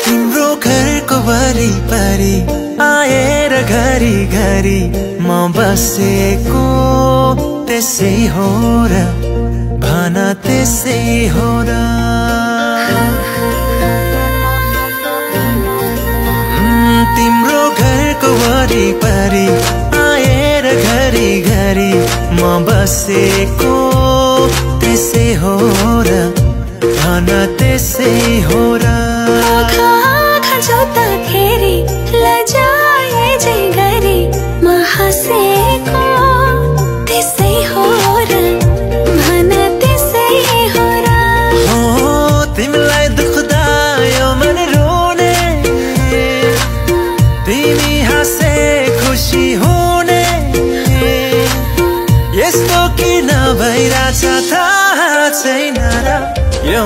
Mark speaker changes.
Speaker 1: तिम्रो घरको वरिपरि आएर घरी घरी म बसेको त्यसै हो र भन त्यसै हो र तिम्रो घरको वरिपरि आएर घरी घरी म बसेको त्यसै हो र भन त्यसै हो र
Speaker 2: जोत्दाखेरि लजाए जै गरी म हाँसेको त्यसै हो र भन त्यसै हो र
Speaker 1: हो तिमीलाई दुख्दा यो मन रोने तिमी हाँसे खुसी हुने यस्तो किन भइरहेछ थाहा छैन र यो